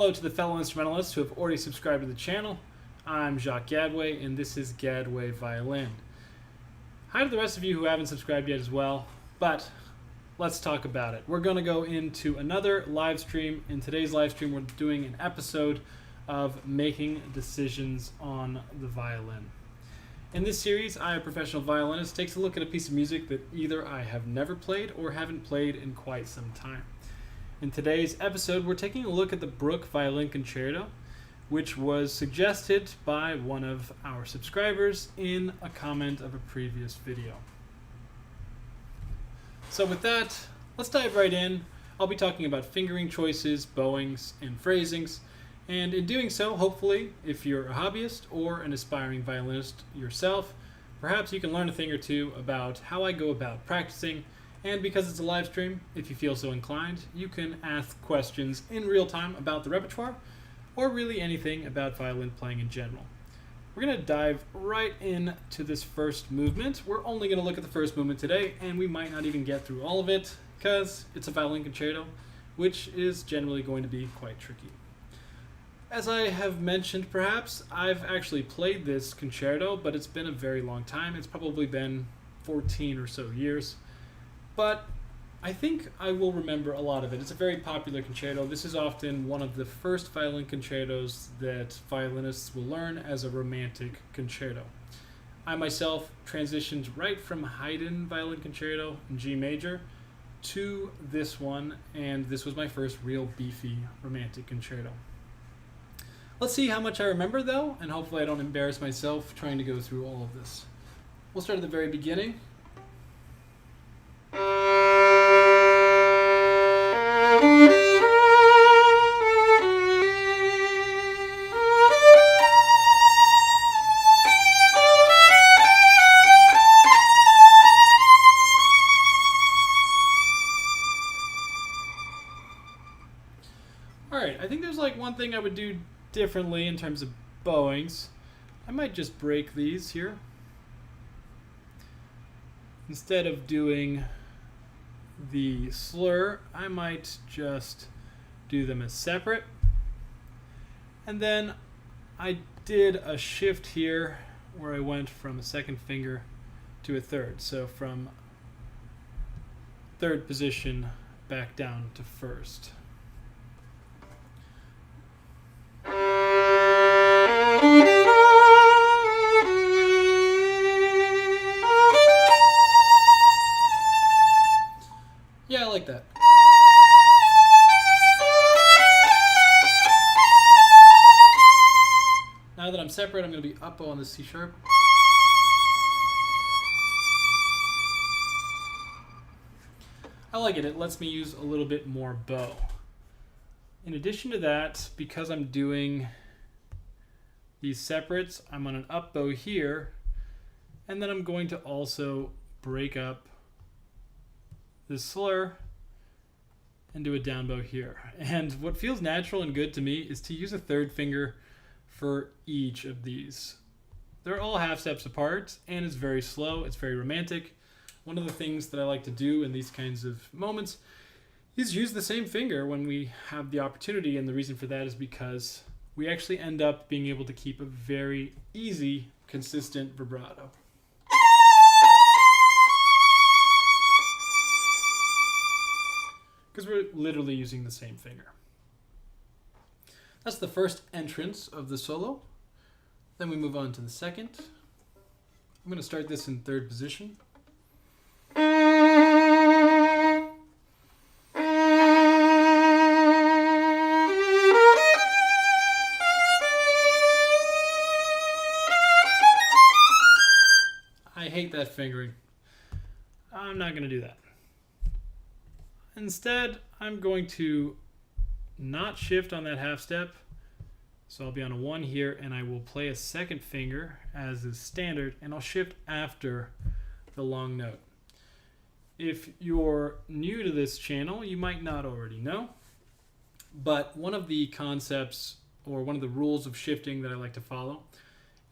Hello to the fellow instrumentalists who have already subscribed to the channel. I'm Jacques Gadway, and this is Gadway Violin. Hi to the rest of you who haven't subscribed yet as well, but let's talk about it. We're going to go into another live stream. In today's live stream, we're doing an episode of making decisions on the violin. In this series, I, a professional violinist, takes a look at a piece of music that either I have never played or haven't played in quite some time. In today's episode, we're taking a look at the Bruch Violin Concerto, which was suggested by one of our subscribers in a comment of a previous video. So with that, let's dive right in. I'll be talking about fingering choices, bowings, and phrasings, and in doing so, hopefully, if you're a hobbyist or an aspiring violinist yourself, perhaps you can learn a thing or two about how I go about practicing. And because it's a live stream, if you feel so inclined, you can ask questions in real time about the repertoire, or really anything about violin playing in general. We're going to dive right into this first movement. We're only going to look at the first movement today, and we might not even get through all of it, because it's a violin concerto, which is generally going to be quite tricky. As I have mentioned perhaps, I've actually played this concerto, but it's been a very long time. It's probably been 14 or so years. But I think I will remember a lot of it. It's a very popular concerto. This is often one of the first violin concertos that violinists will learn as a romantic concerto. I myself transitioned right from Haydn Violin Concerto in G major to this one, and this was my first real beefy romantic concerto. Let's see how much I remember though, and hopefully I don't embarrass myself trying to go through all of this. We'll start at the very beginning. Alright, I think there's like one thing I would do differently in terms of bowings. I might just break these here. Instead of doing the slur, I might just do them as separate. And then I did a shift here where I went from a second finger to a third. So from third position back down to first. Yeah, I like that. Now that I'm separate, I'm going to be up on the C sharp. I like it. It lets me use a little bit more bow. In addition to that, because I'm doing these separates, I'm on an up bow here, and then I'm going to also break up this slur and do a down bow here. And what feels natural and good to me is to use a third finger for each of these. They're all half steps apart, and it's very slow, it's very romantic. One of the things that I like to do in these kinds of moments is use the same finger when we have the opportunity, and the reason for that is because we actually end up being able to keep a very easy, consistent vibrato. Because we're literally using the same finger. That's the first entrance of the solo. Then we move on to the second. I'm going to start this in third position. I hate that fingering. I'm not going to do that. Instead, I'm going to not shift on that half step. So I'll be on a 1 here, and I will play a second finger as is standard, and I'll shift after the long note. If you're new to this channel, you might not already know, but one of the concepts or one of the rules of shifting that I like to follow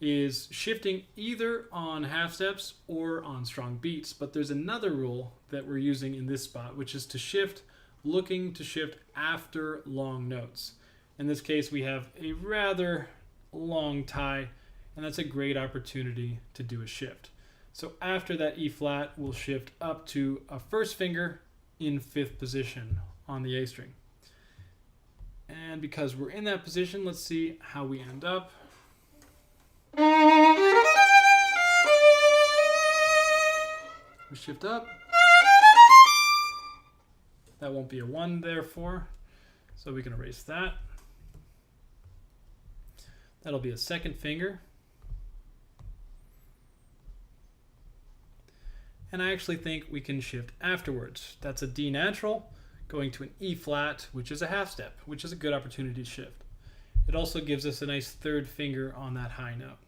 is shifting either on half steps or on strong beats. But there's another rule that we're using in this spot, which is to shift looking to shift after long notes. In this case, we have a rather long tie, and that's a great opportunity to do a shift. So after that E flat, we'll shift up to a first finger in 5th position on the A string. And because we're in that position, let's see how we end up. We shift up. That won't be a 1 therefore, so we can erase that. That'll be a 2nd finger. And I actually think we can shift afterwards. That's a D natural going to an E flat, which is a half step, which is a good opportunity to shift. It also gives us a nice 3rd finger on that high note.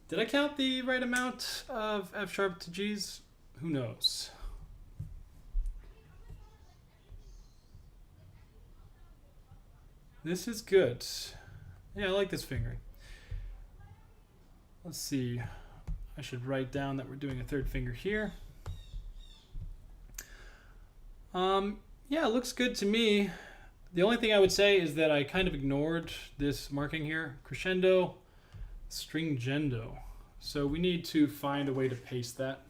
Did I count the right amount of F sharp to G's? Who knows? This is good. Yeah, I like this fingering. Let's see. I should write down that we're doing a 3rd finger here. Yeah, it looks good to me. The only thing I would say is that I kind of ignored this marking here. Crescendo, stringendo. So we need to find a way to paste that.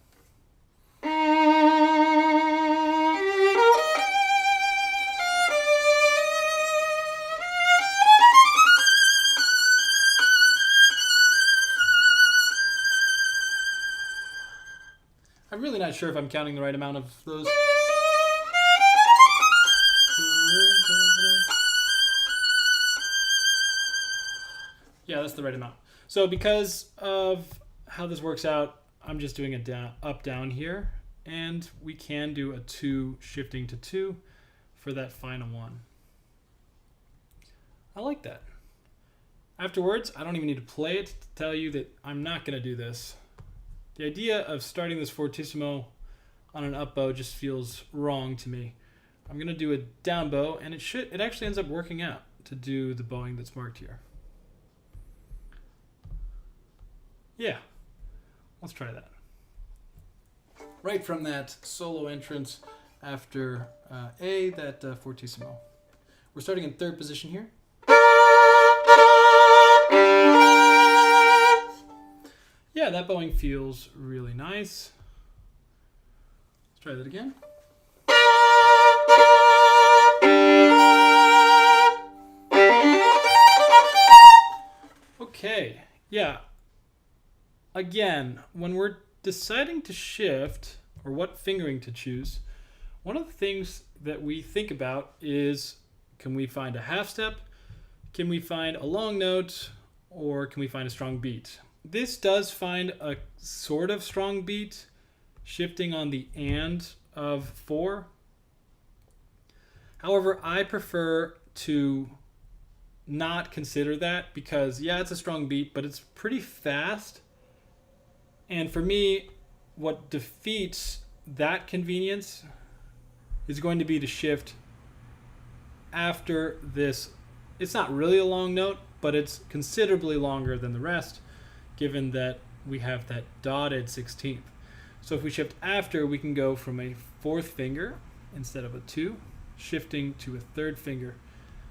I'm really not sure if I'm counting the right amount of those. Yeah, that's the right amount. So because of how this works out, I'm just doing a down, up, down here. And we can do a 2 shifting to 2 for that final one. I like that. Afterwards, I don't even need to play it to tell you that I'm not going to do this. The idea of starting this fortissimo on an up bow just feels wrong to me. I'm going to do a down bow, and it actually ends up working out to do the bowing that's marked here. Yeah, let's try that. Right from that solo entrance after A, that fortissimo. We're starting in 3rd position here. Yeah, that bowing feels really nice. Let's try that again. Okay, yeah. Again, when we're deciding to shift or what fingering to choose, one of the things that we think about is, can we find a half step? Can we find a long note? Or can we find a strong beat? This does find a sort of strong beat, shifting on the and of 4. However, I prefer to not consider that because, yeah, it's a strong beat, but it's pretty fast. And for me, what defeats that convenience is going to be to shift after this. It's not really a long note, but it's considerably longer than the rest, given that we have that dotted 16th. So if we shift after, we can go from a 4th finger instead of a 2, shifting to a 3rd finger,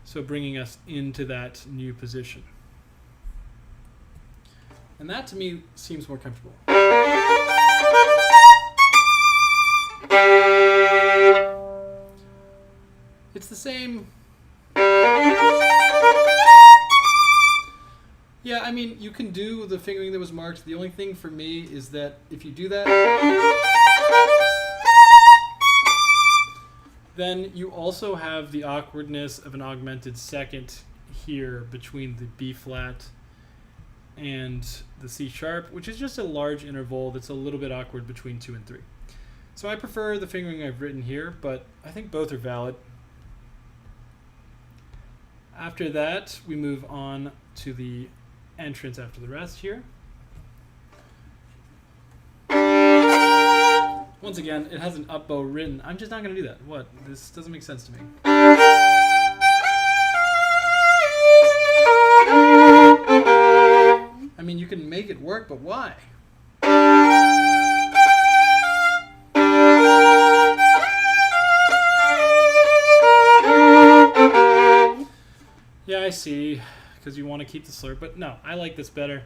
so bringing us into that new position. And that to me seems more comfortable. It's the same. Yeah, I mean, you can do the fingering that was marked. The only thing for me is that if you do that, then you also have the awkwardness of an augmented 2nd here between the B flat and the C sharp, which is just a large interval that's a little bit awkward between 2 and 3. So I prefer the fingering I've written here, but I think both are valid. After that, we move on to the entrance after the rest here. Once again, it has an up bow written. I'm just not going to do that. What? This doesn't make sense to me. I mean, you can make it work, but why? Yeah, I see, because you want to keep the slur, but no, I like this better.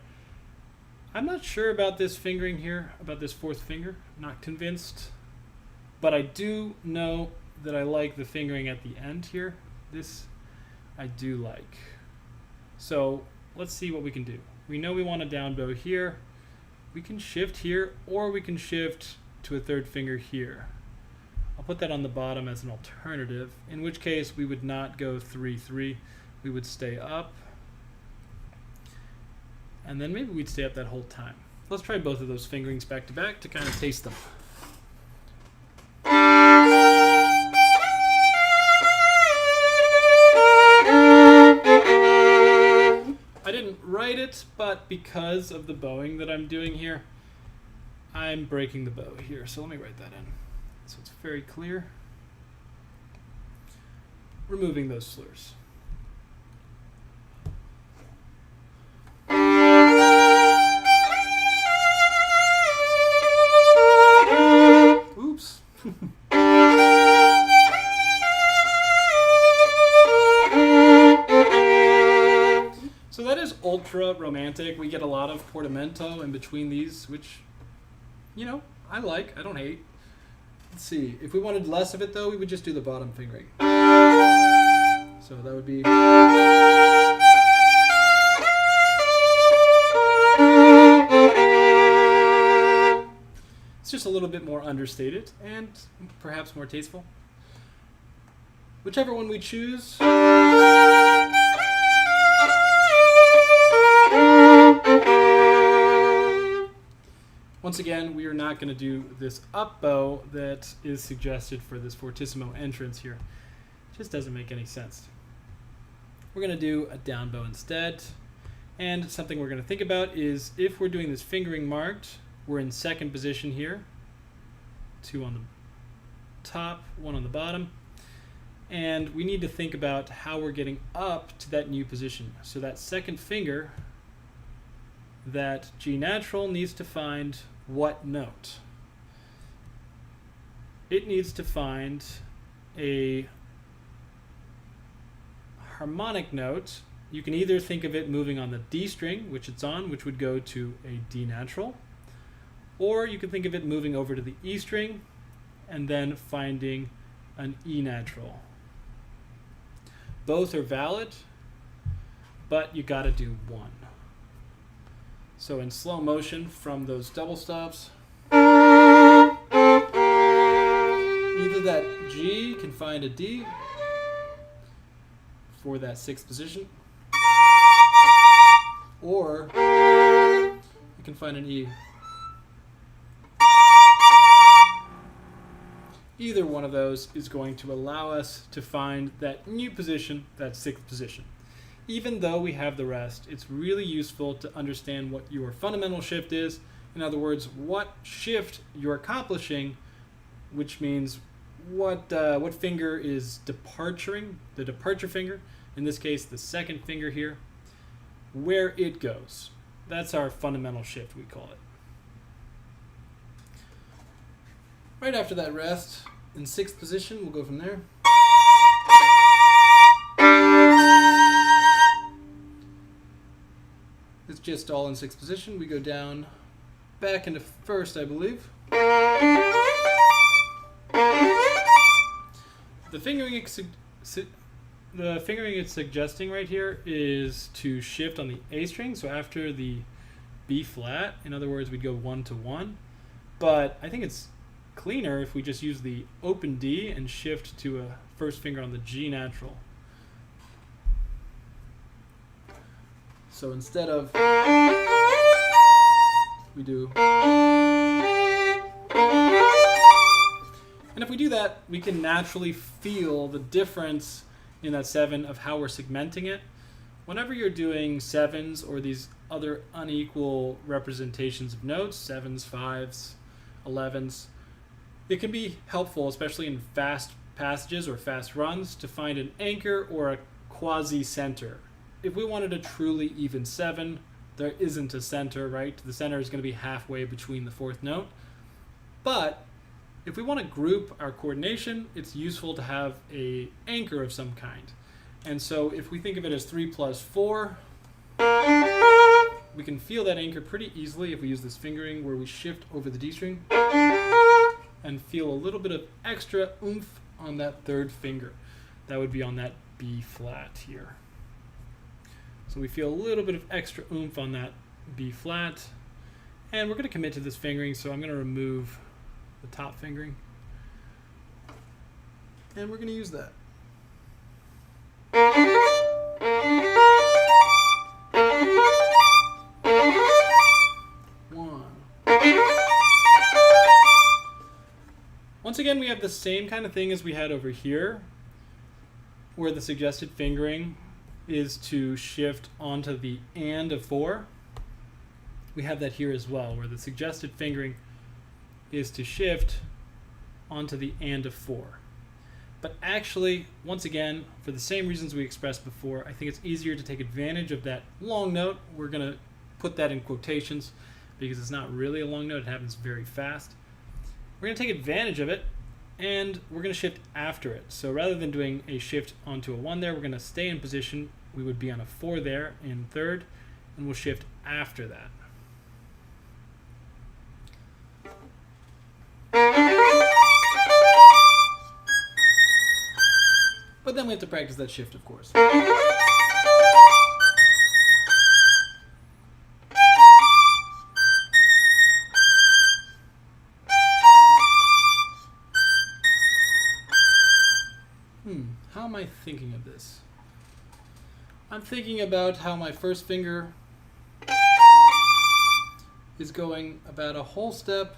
I'm not sure about this fingering here, about this fourth finger. Not convinced. But I do know that I like the fingering at the end here. This I do like. So let's see what we can do. We know we want a down bow here. We can shift here, or we can shift to a third finger here. I'll put that on the bottom as an alternative, in which case we would not go 3-3. We would stay up. And then maybe we'd stay up that whole time. Let's try both of those fingerings back to back to kind of taste them. I didn't write it, but because of the bowing that I'm doing here, I'm breaking the bow here. So let me write that in so it's very clear. Removing those slurs. Oops. So that is ultra romantic. We get a lot of portamento in between these, which, you know, I like. I don't hate. Let's see. If we wanted less of it, though, we would just do the bottom fingering. So that would be... It's just a little bit more understated and perhaps more tasteful. Whichever one we choose. Once again, we are not going to do this up bow that is suggested for this fortissimo entrance here. It just doesn't make any sense. We're going to do a down bow instead. And something we're going to think about is if we're doing this fingering marked, we're in second position here. 2 on the top, 1 on the bottom. And we need to think about how we're getting up to that new position. So that second finger, that G natural, needs to find what note? It needs to find a harmonic note. You can either think of it moving on the D string, which it's on, which would go to a D natural, or you can think of it moving over to the E string and then finding an E natural. Both are valid, but you gotta do one. So in slow motion from those double stops, either that G can find a D for that sixth position, or you can find an E. Either one of those is going to allow us to find that new position, that sixth position. Even though we have the rest, it's really useful to understand what your fundamental shift is. In other words, what shift you're accomplishing, which means what finger is departuring, the departure finger, in this case the second finger here, where it goes. That's our fundamental shift, we call it. Right after that rest, in sixth position, we'll go from there. It's just all in sixth position. We go down, back into first, I believe. The fingering it's suggesting right here is to shift on the A string. So after the B flat, in other words, we'd go 1 to 1. But I think it's cleaner if we just use the open D and shift to a first finger on the G natural. So instead of, we do. And if we do that, we can naturally feel the difference in that 7 of how we're segmenting it. Whenever you're doing 7s or these other unequal representations of notes, 7s, 5s, 11s, It can be helpful, especially in fast passages or fast runs, to find an anchor or a quasi-center. If we wanted a truly even 7, there isn't a center, right? The center is going to be halfway between the 4th note. But if we want to group our coordination, it's useful to have an anchor of some kind. And so if we think of it as 3 plus 4, we can feel that anchor pretty easily if we use this fingering where we shift over the D string and feel a little bit of extra oomph on that 3rd finger. That would be on that B flat here. So we feel a little bit of extra oomph on that B flat. And we're going to commit to this fingering, so I'm going to remove the top fingering. And we're going to use that. Once again, we have the same kind of thing as we had over here, where the suggested fingering is to shift onto the and of 4. We have that here as well, where the suggested fingering is to shift onto the and of 4. But actually, once again, for the same reasons we expressed before, I think it's easier to take advantage of that long note. We're going to put that in quotations because it's not really a long note. It happens very fast. We're going to take advantage of it, and we're going to shift after it. So rather than doing a shift onto a 1 there, we're going to stay in position. We would be on a 4 there in 3rd, and we'll shift after that. But then we have to practice that shift, of course. How am I thinking of this? I'm thinking about how my first finger is going about a whole step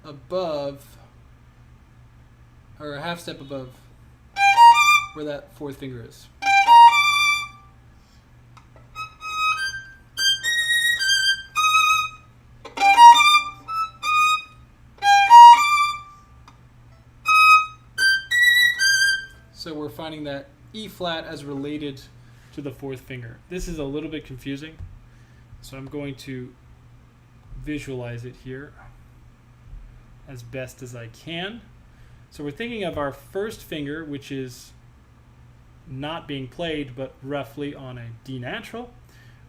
above, or a half step above where that 4th finger is. So we're finding that E flat as related to the 4th finger. This is a little bit confusing, so I'm going to visualize it here as best as I can. So we're thinking of our first finger, which is not being played, but roughly on a D natural.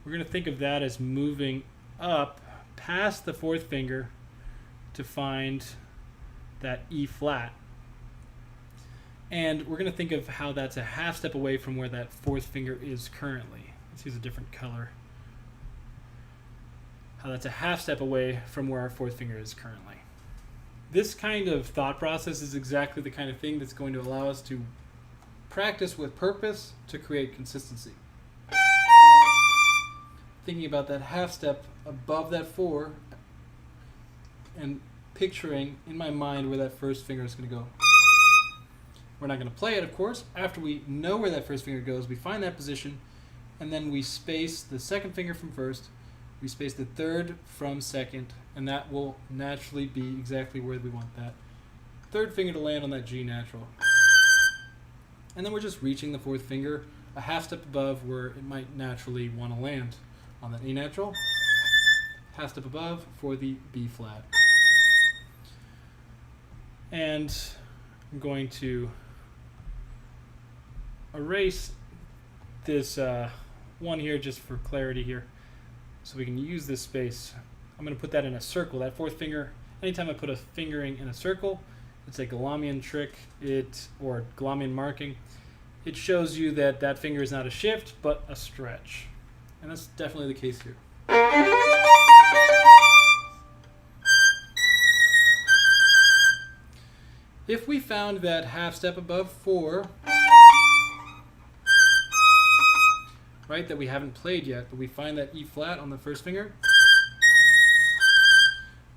We're going to think of that as moving up past the 4th finger to find that E flat. And we're going to think of how that's a half step away from where that 4th finger is currently. Let's use a different color. How that's a half step away from where our 4th finger is currently. This kind of thought process is exactly the kind of thing that's going to allow us to practice with purpose to create consistency. Thinking about that half step above that 4 and picturing in my mind where that first finger is going to go. We're not going to play it, of course. After we know where that first finger goes, we find that position, and then we space the 2nd finger from 1st, we space the 3rd from 2nd, and that will naturally be exactly where we want that 3rd finger to land on that G natural. And then we're just reaching the 4th finger a half step above where it might naturally want to land on that A natural, half step above for the B flat. And I'm going to erase this one here just for clarity here, so we can use this space. I'm going to put that in a circle, that 4th finger. Anytime I put a fingering in a circle, it's a Galamian trick, or Galamian marking. It shows you that that finger is not a shift, but a stretch. And that's definitely the case here. If we found that half step above 4, right, that we haven't played yet, but we find that E flat on the 1st finger,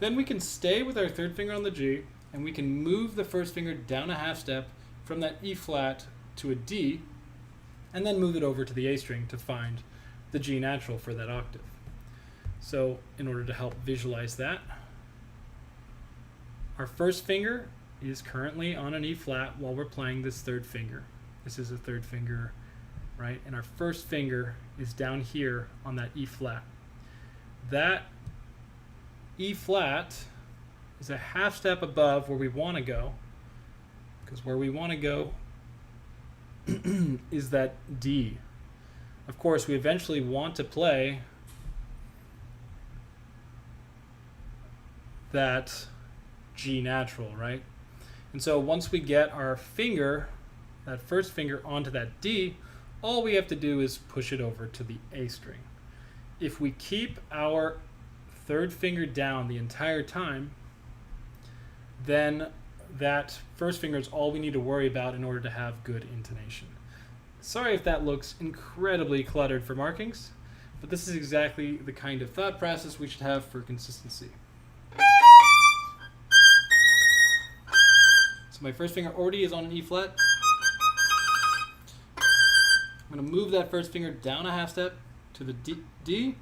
then we can stay with our 3rd finger on the G, and we can move the 1st finger down a half step from that E flat to a D, and then move it over to the A string to find the G natural for that octave. So in order to help visualize that, Our first finger is currently on an E flat while we're playing this third finger. This is a third finger, right? And our first finger is down here on that E flat. That E flat is a half step above where we want to go, because where we want to go is that D. Of course, we eventually want to play that G natural, right? And so once we get our finger, that first finger, onto that D, all we have to do is push it over to the A string. If we keep our third finger down the entire time, then that first finger is all we need to worry about in order to have good intonation. Sorry if that looks incredibly cluttered for markings, but this is exactly the kind of thought process we should have for consistency. So my first finger already is on an E flat. I'm going to move that first finger down a half step to the D, and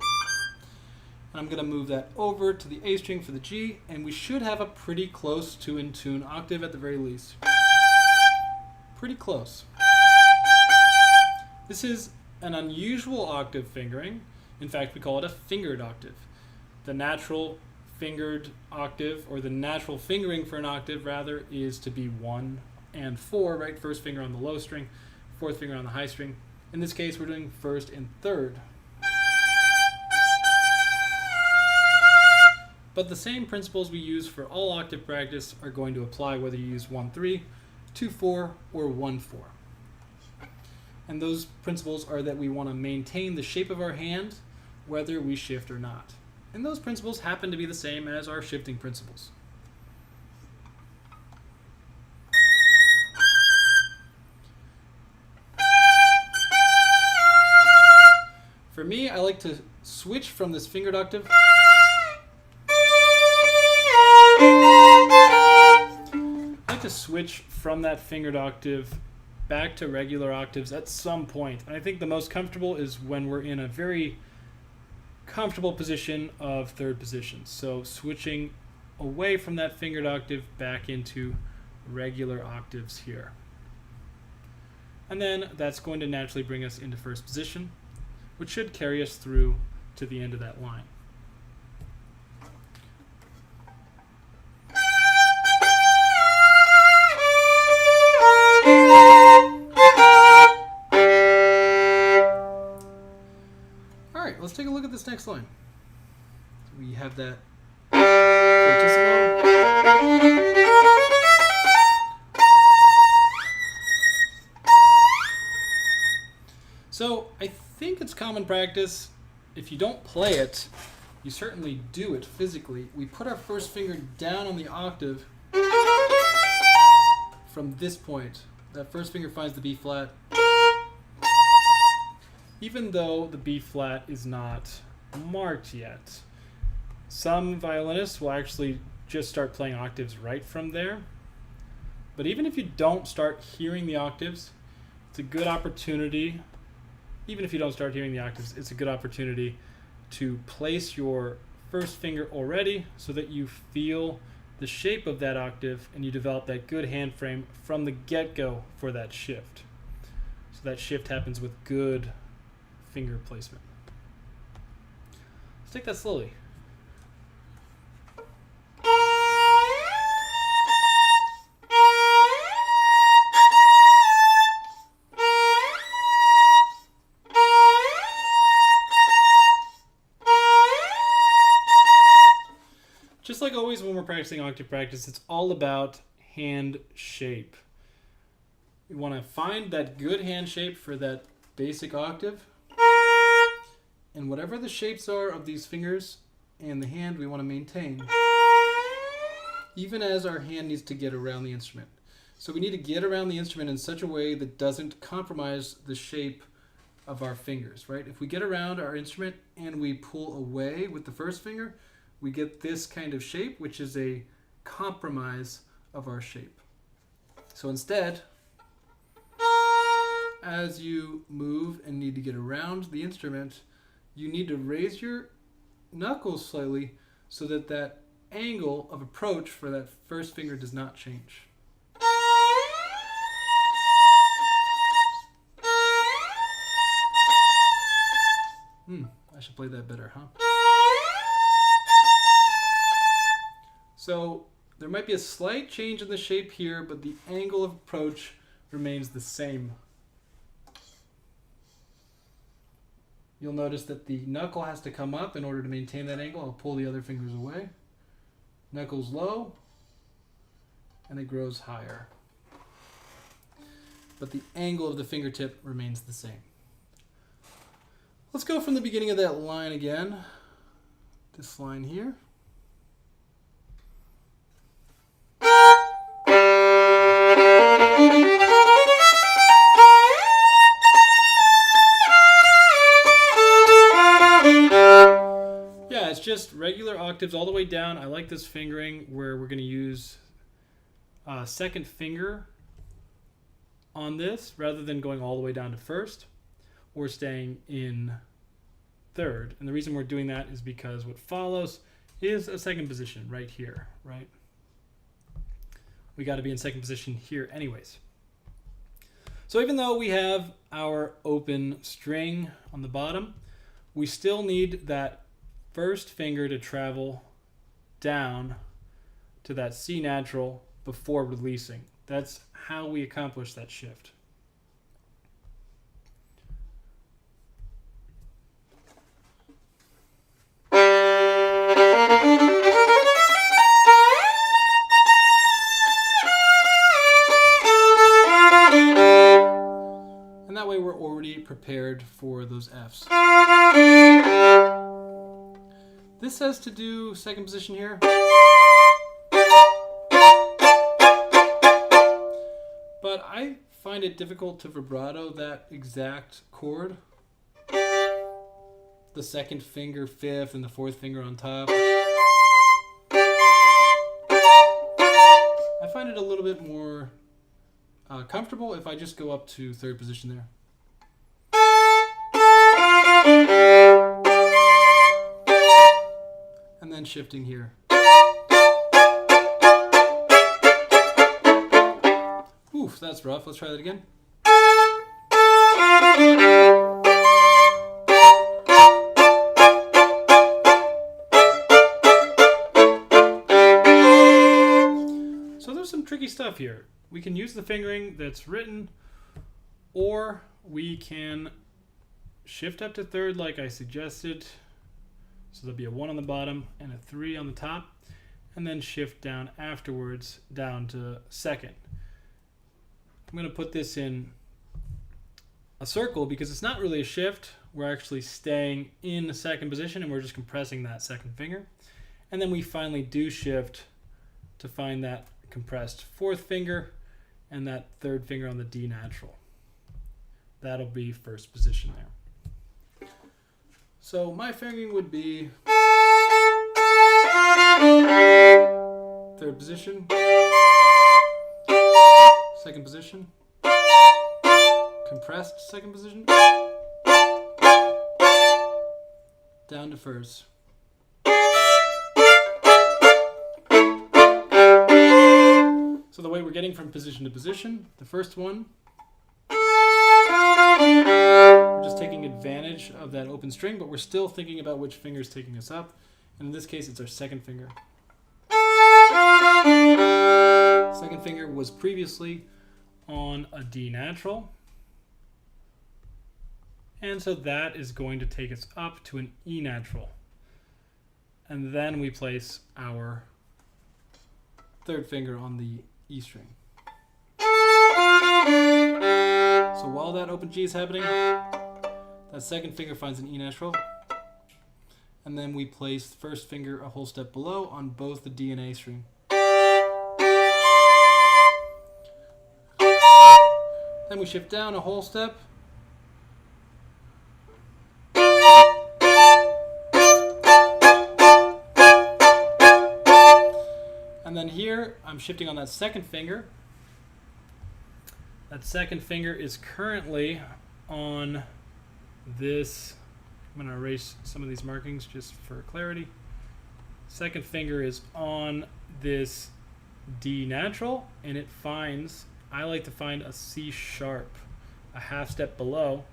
I'm going to move that over to the A string for the G, and we should have a pretty close to in tune octave at the very least. Pretty close. This is an unusual octave fingering. In fact, we call it a fingered octave. The natural fingered octave, or the natural fingering for an octave rather, is to be 1 and 4, right? First finger on the low string, fourth finger on the high string. In this case, we're doing first and third. But the same principles we use for all octave practice are going to apply whether you use 1-3, 2-4, or 1-4. And those principles are that we want to maintain the shape of our hand whether we shift or not. And those principles happen to be the same as our shifting principles. For me, I like to switch from this fingered octave from that fingered octave back to regular octaves at some point. And I think the most comfortable is when we're in a very comfortable position of third position. So switching away from that fingered octave back into regular octaves here. And then that's going to naturally bring us into first position, which should carry us through to the end of that line. Let's take a look at this next line. We have that fortissimo. So I think it's common practice. If you don't play it, you certainly do it physically. We put our first finger down on the octave from this point. That first finger finds the B flat. Even though the B flat is not marked yet. Some violinists will actually just start playing octaves right from there. But even if you don't start hearing the octaves, it's a good opportunity. Even if you don't start hearing the octaves, it's a good opportunity to place your first finger already so that you feel the shape of that octave and you develop that good hand frame from the get-go for that shift. So that shift happens with good finger placement. Let's take that slowly. Just like always when we're practicing octave practice, it's all about hand shape. We want to find that good hand shape for that basic octave. And whatever the shapes are of these fingers and the hand, we want to maintain, even as our hand needs to get around the instrument. So we need to get around the instrument in such a way that doesn't compromise the shape of our fingers, right? If we get around our instrument and we pull away with the first finger, we get this kind of shape, which is a compromise of our shape. So instead, as you move and need to get around the instrument, you need to raise your knuckles slightly so that that angle of approach for that first finger does not change. I should play that better, huh? So there might be a slight change in the shape here, but the angle of approach remains the same. You'll notice that the knuckle has to come up in order to maintain that angle. I'll pull the other fingers away. Knuckles low, and it grows higher. But the angle of the fingertip remains the same. Let's go from the beginning of that line again. This line here. Yeah, it's just regular octaves all the way down. I like this fingering where we're going to use second finger on this rather than going all the way down to first. We're staying in third. And the reason we're doing that is because what follows is a second position right here, right? We got to be in second position here anyways. So even though we have our open string on the bottom, we still need that first finger to travel down to that C natural before releasing. That's how we accomplish that shift. Prepared for those Fs. This has to do second position here. But I find it difficult to vibrato that exact chord. The second finger fifth and the fourth finger on top. I find it a little bit more comfortable if I just go up to third position there. And then shifting here. Oof, that's rough. Let's try that again. So there's some tricky stuff here. We can use the fingering that's written, or we can shift up to third like I suggested. So there'll be a 1 on the bottom and a 3 on the top, and then shift down afterwards down to second. I'm going to put this in a circle because it's not really a shift. We're actually staying in the second position and we're just compressing that second finger. And then we finally do shift to find that compressed fourth finger and that third finger on the D natural. That'll be first position there. So my fingering would be third position, second position, compressed second position, down to first. So the way we're getting from position to position, the first one, we're just taking advantage of that open string, but we're still thinking about which finger is taking us up. And in this case, it's our second finger. Second finger was previously on a D natural. And so that is going to take us up to an E natural. And then we place our third finger on the E string. So while that open G is happening, that second finger finds an E natural. And then we place the first finger a whole step below on both the D and A string. Then we shift down a whole step. And then here, I'm shifting on that second finger. That second finger is currently on this. I'm going to erase some of these markings just for clarity. Second finger is on this D natural, and it finds, I like to find a C sharp, a half step below,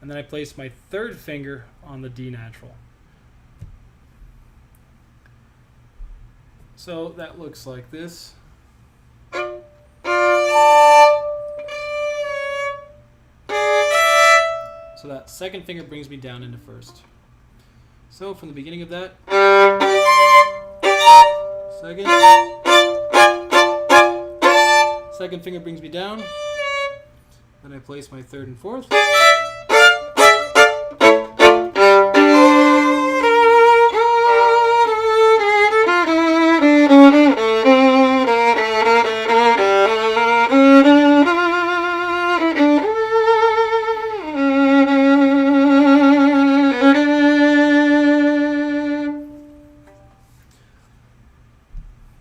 and then I place my third finger on the D natural. So that looks like this. So that second finger brings me down into first. So from the beginning of that, second finger brings me down, then I place my third and fourth.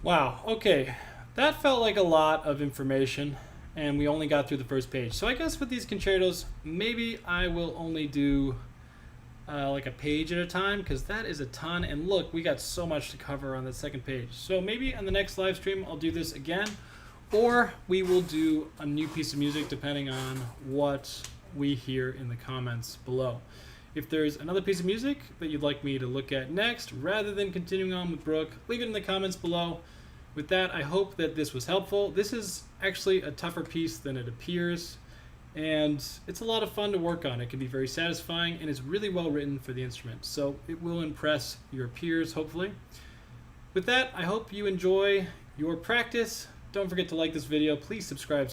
Wow, okay, that felt like a lot of information, and we only got through the first page. So I guess with these concertos, maybe I will only do like a page at a time, because that is a ton, and look, we got so much to cover on the second page. So maybe on the next live stream I'll do this again, or we will do a new piece of music depending on what we hear in the comments below. If there's another piece of music that you'd like me to look at next, rather than continuing on with Bruch, leave it in the comments below. With that, I hope that this was helpful. This is actually a tougher piece than it appears, and it's a lot of fun to work on. It can be very satisfying, and it's really well written for the instrument, so it will impress your peers, hopefully. With that, I hope you enjoy your practice. Don't forget to like this video. Please subscribe.